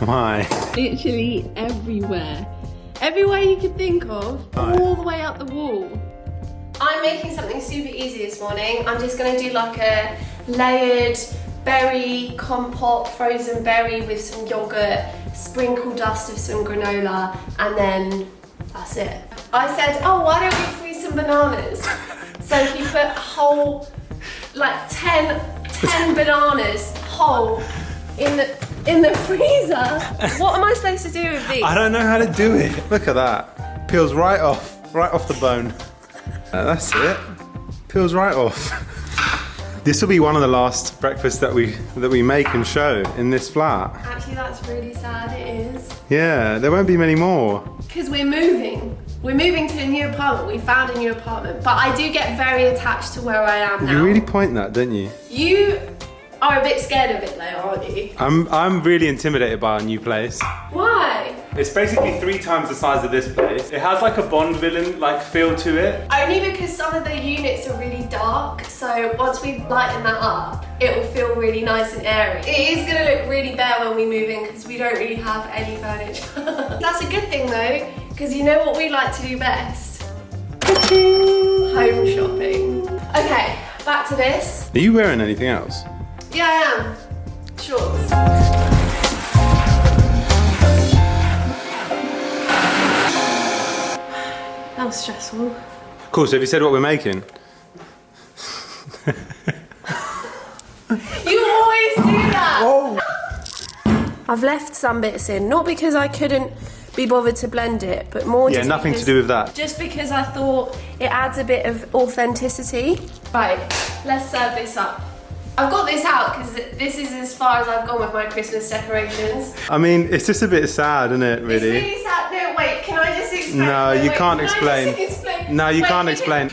Why? Literally everywhere. Everywhere you could think of, all the way up the wall. I'm making something super easy this morning. I'm just gonna do like a layered berry compote, frozen berry with some yogurt, sprinkle dust of some granola, and then that's it. I said, oh, why don't we freeze some bananas? So he put a whole, like 10 bananas whole in the freezer. What am I supposed to do with these? I don't know how to do it. Look at that. Peels right off the bone. That's it. Peels right off. This will be one of the last breakfasts that we make and show in this flat. Actually, that's really sad, it is. Yeah, there won't be many more. Because we're moving. We're moving to a new apartment. We found a new apartment. But I do get very attached to where I am now. You really point that, don't you? You are a bit scared of it though, aren't you? I'm really intimidated by our new place. Why? It's basically 3 times the size of this place. It has like a Bond villain like feel to it. Only because some of the units are really dark, so once we lighten that up, it will feel really nice and airy. It is going to look really bare when we move in because we don't really have any furniture. That's a good thing though, because you know what we like to do best? Home shopping. Okay, back to this. Are you wearing anything else? Yeah, I am. Shorts. That was stressful. Cool, so have you said what we're making? You always do that! Oh! I've left some bits in, not because I couldn't be bothered to blend it, but more Yeah, just nothing because, to do with that. Just because I thought it adds a bit of authenticity. Right, let's serve this up. I've got this out because this is as far as I've gone with my Christmas decorations. I mean, it's just a bit sad, isn't it, really? It's really sad. No, wait, can I just explain? No, you can't explain. I just explain? No, you Wait, can't because- explain.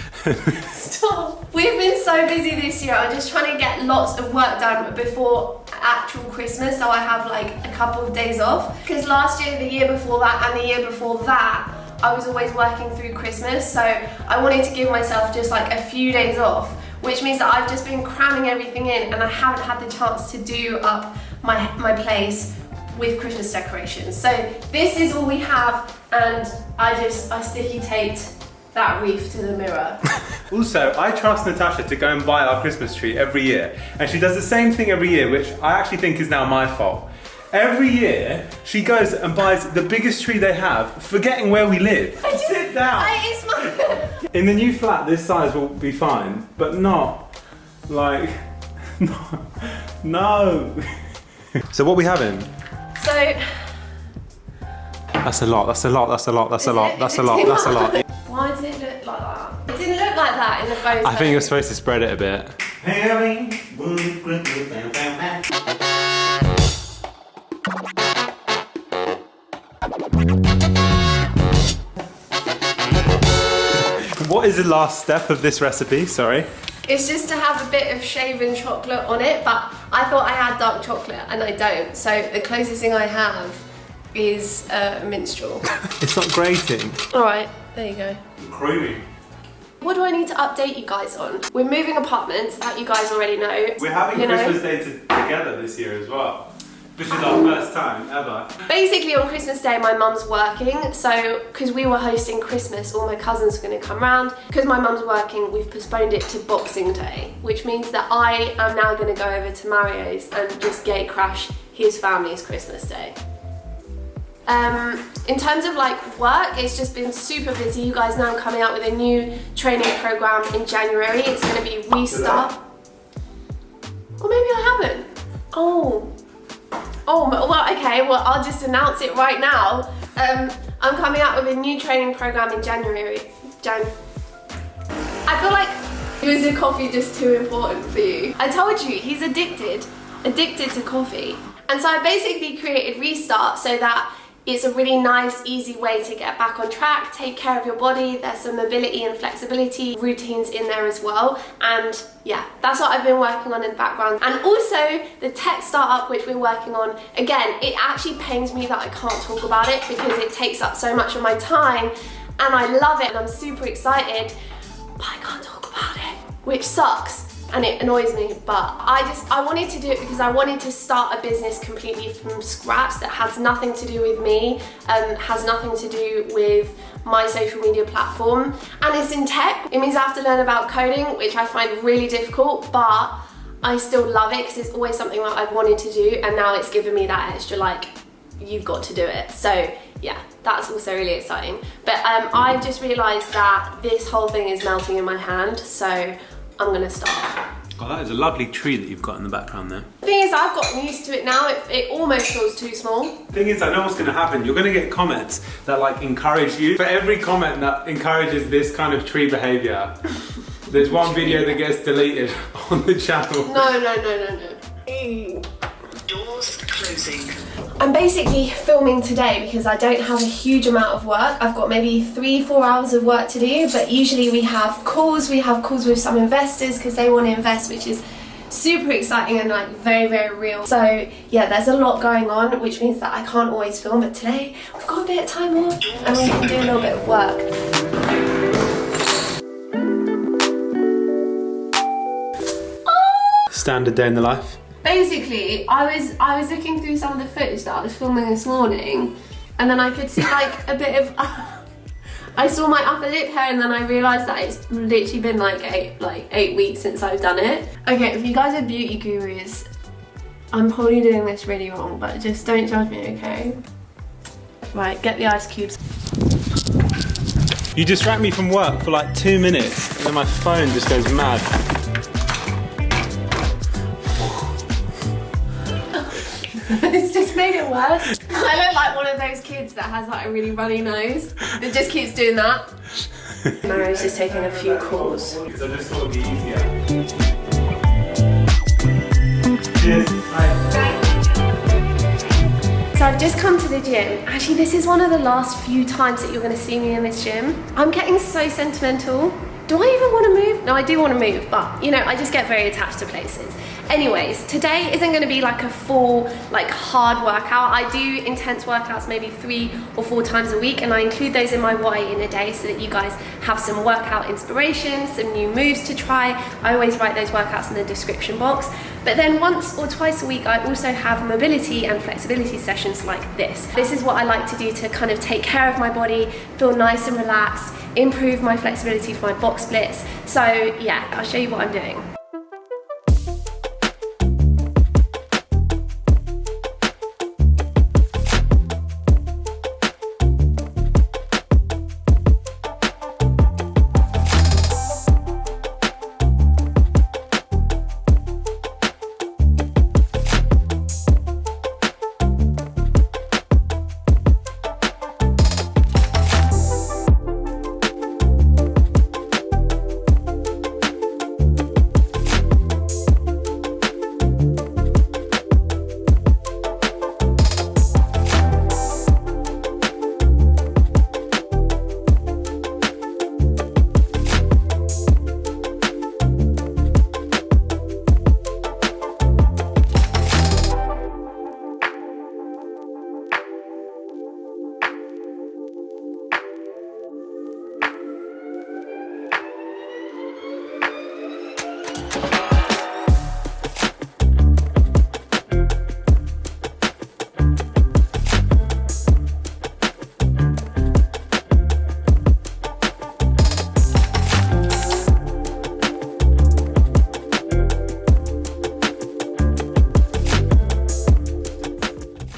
Stop. We've been so busy this year. I'm just trying to get lots of work done before actual Christmas, so I have like a couple of days off. Because last year, the year before that, and the year before that, I was always working through Christmas, so I wanted to give myself just like a few days off, which means that I've just been cramming everything in and I haven't had the chance to do up my place with Christmas decorations. So this is all we have, and I sticky taped that wreath to the mirror. Also, I trust Natacha to go and buy our Christmas tree every year, and she does the same thing every year, which I actually think is now my fault. Every year, she goes and buys the biggest tree they have, forgetting where we live. Sit down. It's my... In the new flat, this size will be fine, but not like, no. So what are we having? So... That's a lot, that's a lot, that's a lot, that's a lot, that's a lot, that's a lot. Why did it look like that? It didn't look like that in the photo. I think you're supposed to spread it a bit. What is the last step of this recipe? Sorry. It's just to have a bit of shaven chocolate on it, but I thought I had dark chocolate and I don't. So the closest thing I have is minstrel. It's not grating. All right, there you go. Creamy. What do I need to update you guys on? We're moving apartments, that you guys already know. We're having Christmas Day together this year as well. This is our first time ever. Basically on Christmas Day my mum's working, so because we were hosting Christmas, all my cousins were going to come round. Because my mum's working, we've postponed it to Boxing Day, which means that I am now going to go over to Mario's and just gate crash his family's Christmas Day. In terms of like work, it's just been super busy. You guys know I'm coming out with a new training program in January. It's going to be Restart. Or maybe I haven't. Oh, well, okay, well, I'll just announce it right now. I'm coming out with a new training program in January. I feel like, is the coffee just too important for you? I told you, he's addicted to coffee. And so I basically created Restart so that it's a really nice, easy way to get back on track, take care of your body. There's some mobility and flexibility routines in there as well. And yeah, that's what I've been working on in the background. And also the tech startup, which we're working on. Again, it actually pains me that I can't talk about it because it takes up so much of my time and I love it and I'm super excited, but I can't talk about it, which sucks. and it annoys me, but I wanted to do it because I wanted to start a business completely from scratch that has nothing to do with me, has nothing to do with my social media platform, and it's in tech. It means I have to learn about coding, which I find really difficult, but I still love it because it's always something that I've wanted to do, and now it's given me that extra, like, you've got to do it. So yeah, that's also really exciting. But I've just realised that this whole thing is melting in my hand, so I'm gonna start. Oh, that is a lovely tree that you've got in the background there. The thing is, I've gotten used to it now. It almost feels too small. The thing is, I know what's going to happen. You're going to get comments that like encourage you. For every comment that encourages this kind of tree behaviour, there's one video that gets deleted on the channel. No. Doors closing. I'm basically filming today because I don't have a huge amount of work. I've got maybe 3-4 hours of work to do, but usually we have calls with some investors because they want to invest, which is super exciting and like very, very real. So yeah, there's a lot going on, which means that I can't always film, but today we've got a bit of time off and we can do a little bit of work. Standard day in the life. Basically, I was looking through some of the footage that I was filming this morning, and then I could see like a bit of I saw my upper lip hair, and then I realised that it's literally been like eight weeks since I've done it. Okay, if you guys are beauty gurus, I'm probably doing this really wrong, but just don't judge me, okay? Right, get the ice cubes. You distract me from work for like 2 minutes, and then my phone just goes mad. It's just made it worse. I look like one of those kids that has like a really runny nose. It just keeps doing that. Mary's just taking a few calls. Because I just thought it'd be easier. Cheers. Bye. So I've just come to the gym. Actually, this is one of the last few times that you're going to see me in this gym. I'm getting so sentimental. Do I even want to move? No, I do want to move, but you know, I just get very attached to places. Anyways, today isn't going to be like a full, like hard workout. I do intense workouts maybe 3 or 4 times a week, and I include those in my what in a day so that you guys have some workout inspiration, some new moves to try. I always write those workouts in the description box. But then once or twice a week, I also have mobility and flexibility sessions like this. This is what I like to do to kind of take care of my body, feel nice and relaxed, improve my flexibility for my box splits. So yeah, I'll show you what I'm doing.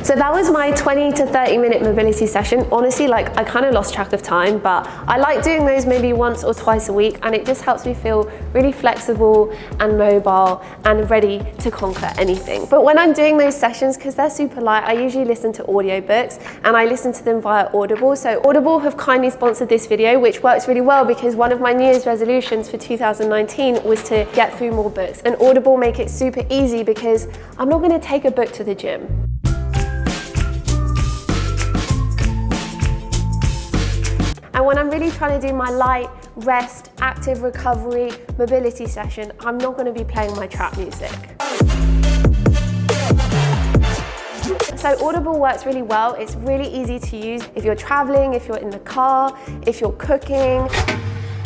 So that was my 20 to 30 minute mobility session. Honestly, like I kind of lost track of time, but I like doing those maybe once or twice a week, and it just helps me feel really flexible and mobile and ready to conquer anything. But when I'm doing those sessions, because they're super light, I usually listen to audiobooks, and I listen to them via Audible. So Audible have kindly sponsored this video, which works really well because one of my New Year's resolutions for 2019 was to get through more books, and Audible make it super easy because I'm not going to take a book to the gym. And when I'm really trying to do my light, rest, active recovery, mobility session, I'm not going to be playing my trap music. So Audible works really well. It's really easy to use if you're traveling, if you're in the car, if you're cooking.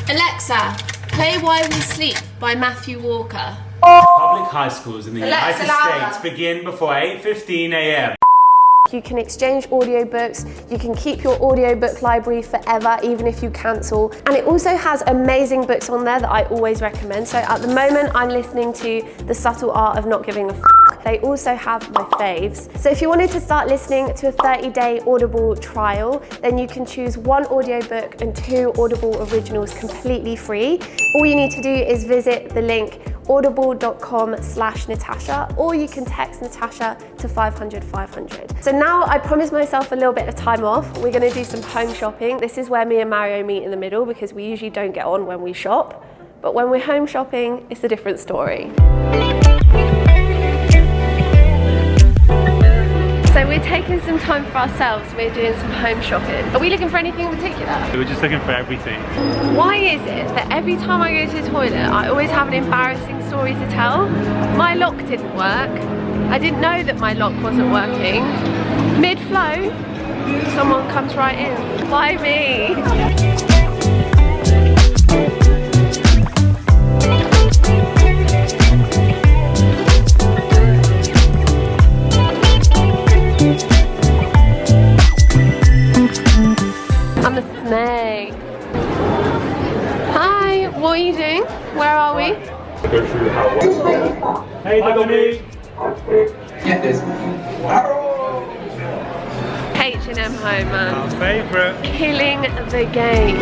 Alexa, Play Why We Sleep by Matthew Walker. Public high schools in the Alexa, United louder. States begin before 8:15 a.m. You can exchange audiobooks, you can keep your audiobook library forever, even if you cancel. And it also has amazing books on there that I always recommend. So at the moment, I'm listening to The Subtle Art of Not Giving a F***. They also have my faves. So if you wanted to start listening to a 30-day Audible trial, then you can choose 1 audiobook and 2 Audible originals completely free. All you need to do is visit the link audible.com/Natacha, or you can text Natacha to 500 500. So now I promised myself a little bit of time off. We're gonna do some home shopping. This is where me and Mario meet in the middle because we usually don't get on when we shop. But when we're home shopping, it's a different story. So we're taking some time for ourselves. We're doing some home shopping. Are we looking for anything in particular? We're just looking for everything. Why is it that every time I go to the toilet, I always have an embarrassing story to tell? My lock didn't work. I didn't know that my lock wasn't working. Mid-flow, someone comes right in. Why me? I'm a snake. Hi, what are you doing? Where are we? Hey, Dominique. H&M home, man. Our favourite. Killing the game.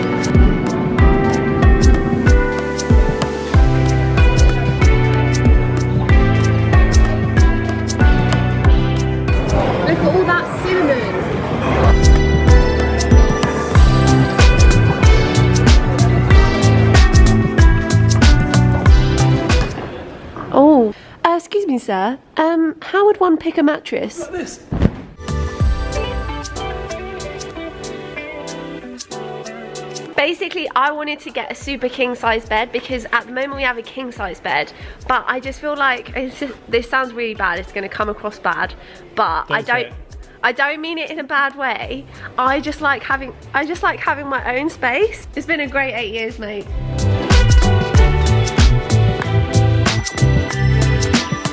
Look at all that cinnamon. Oh, excuse me, sir. How would one pick a mattress? Like this. Basically, I wanted to get a super king size bed because at the moment we have a king size bed, but I just feel like this sounds really bad. It's going to come across bad, but I don't mean it in a bad way. I just like having my own space. It's been a great 8 years, mate.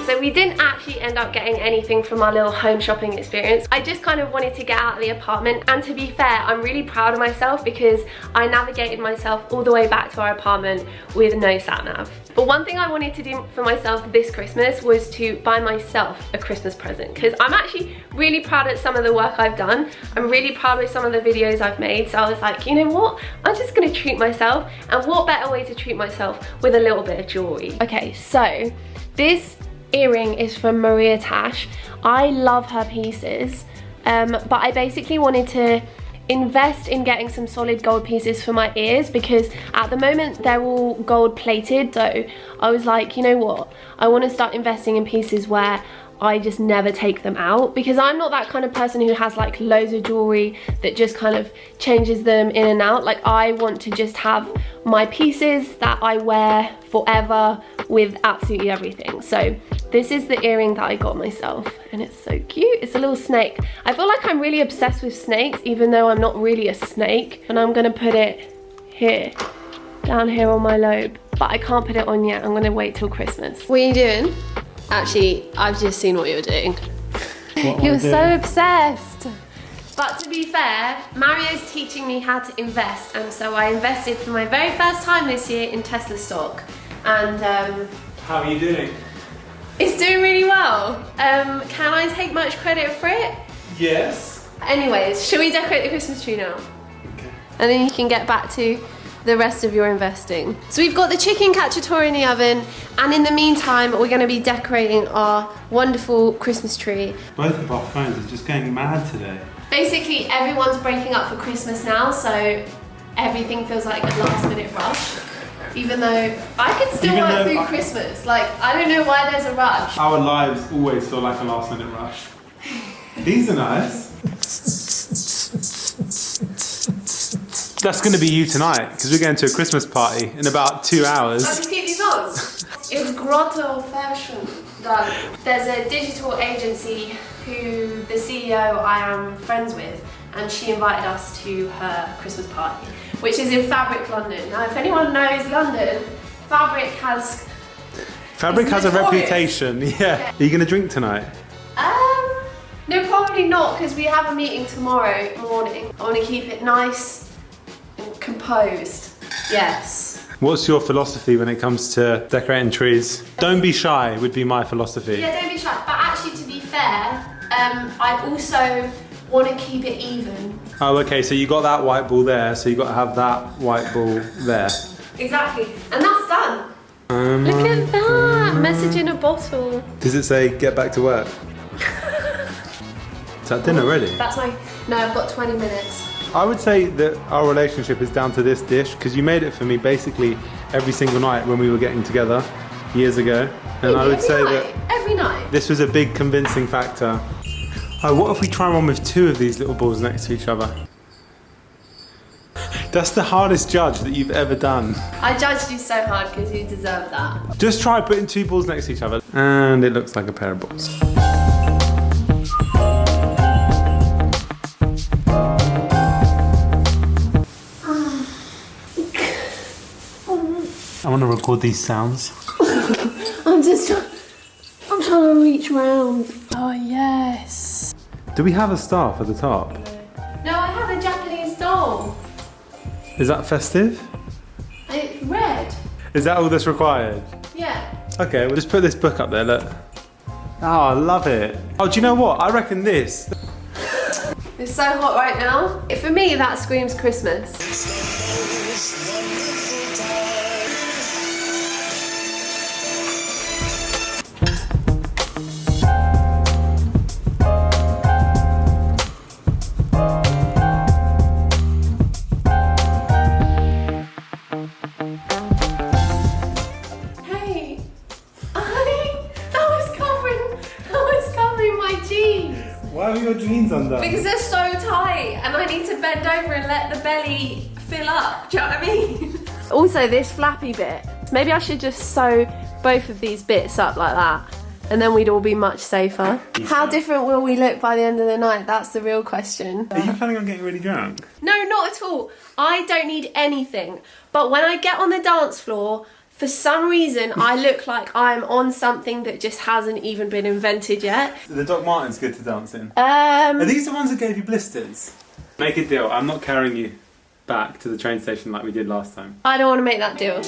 So we didn't actually end up getting anything from our little home shopping experience. I just kind of wanted to get out of the apartment, and to be fair, I'm really proud of myself because I navigated myself all the way back to our apartment with no sat-nav. But one thing I wanted to do for myself this Christmas was to buy myself a Christmas present, because I'm actually really proud of some of the work I've done. I'm really proud of some of the videos I've made, so I was like, you know what? I'm just gonna treat myself, and what better way to treat myself with a little bit of jewelry. Okay, so this earring is from Maria Tash. I love her pieces, but I basically wanted to invest in getting some solid gold pieces for my ears because at the moment they're all gold plated. So I was like, you know what, I want to start investing in pieces where I just never take them out, because I'm not that kind of person who has like loads of jewelry that just kind of changes them in and out. Like, I want to just have my pieces that I wear forever with absolutely everything. So this is the earring that I got myself, and it's so cute. It's a little snake. I feel like I'm really obsessed with snakes, even though I'm not really a snake. And I'm gonna put it here, down here on my lobe, but I can't put it on yet. I'm gonna wait till Christmas. What are you doing? Actually, I've just seen what you were doing. You're so obsessed. But to be fair, Mario's teaching me how to invest, and so I invested for my very first time this year in Tesla stock. And how are you doing? It's doing really well. Can I take much credit for it? Yes. Anyways, shall we decorate the Christmas tree now? Okay. And then you can get back to the rest of your investing. So we've got the chicken cacciatore in the oven, and in the meantime, we're gonna be decorating our wonderful Christmas tree. Both of our phones are just going mad today. Basically, everyone's breaking up for Christmas now, so everything feels like a last minute rush. Even though I can still work through Christmas. Like, I don't know why there's a rush. Our lives always feel like a last minute rush. These are nice. That's going to be you tonight, because we're going to a Christmas party in about 2 hours. Have you seen these on? It's grotto fashion done. There's a digital agency who the CEO I am friends with, and she invited us to her Christmas party. which is in Fabric London. Now, if anyone knows London, Fabric has a notorious. reputation. Yeah. Are you going to drink tonight? No, probably not, because we have a meeting tomorrow morning. I want to keep it nice and composed. Yes. What's your philosophy when it comes to decorating trees? Don't be shy would be my philosophy. Yeah, don't be shy. But actually, to be fair, I also want to keep it even. Oh, okay, so you got that white ball there, so you got to have that white ball there. Exactly. And that's done. Look at that. Message in a bottle. Does it say get back to work? Is that dinner ready? That's my... No, I've got 20 minutes. I would say that our relationship is down to this dish because you made it for me basically every single night when we were getting together years ago. And I would say that every night. this was a big convincing factor. Oh, what if we try one with 2 of these little balls next to each other? That's the hardest judge that you've ever done. I judged you so hard because you deserve that. Just try putting 2 balls next to each other. And it looks like a pair of balls. I want to record these sounds. I'm trying to reach round. Oh, yes. Do we have a star for the top? No, I have a Japanese doll. Is that festive? It's red. Is that all that's required? Yeah. Okay, we'll just put this book up there, look. Oh, I love it. Oh, do you know what? I reckon this. It's so hot right now. For me, that screams Christmas. Why are your jeans undone? Because they're so tight and I need to bend over and let the belly fill up. Do you know what I mean? Also, this flappy bit, maybe I should just sew both of these bits up like that and then we'd all be much safer. How different will we look by the end of the night? That's the real question. Are you planning on getting really drunk? No, not at all. I don't need anything. But when I get on the dance floor, for some reason, I look like I'm on something that just hasn't even been invented yet. The Doc Martens good to dance in. Are these the ones that gave you blisters? Make a deal. I'm not carrying you back to the train station like we did last time. I don't want to make that deal.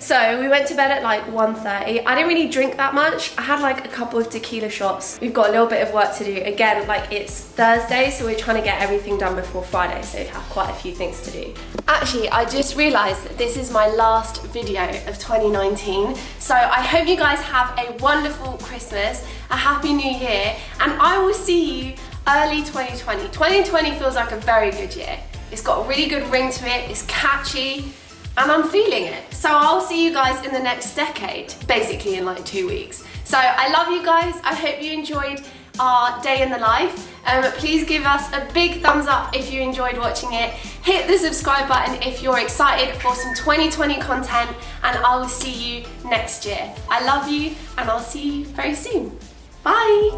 So we went to bed at like 1:30. I didn't really drink that much. I had like a couple of tequila shots. We've got a little bit of work to do. Again, like it's Thursday, so we're trying to get everything done before Friday, so we have quite a few things to do. Actually, I just realized that this is my last video of 2019. So I hope you guys have a wonderful Christmas, a happy new year, and I will see you early 2020. 2020 feels like a very good year. It's got a really good ring to it, it's catchy, and I'm feeling it. So I'll see you guys in the next decade, basically in like 2 weeks. So I love you guys. I hope you enjoyed our day in the life. Please give us a big thumbs up if you enjoyed watching it. Hit the subscribe button if you're excited for some 2020 content, and I will see you next year. I love you, and I'll see you very soon. Bye.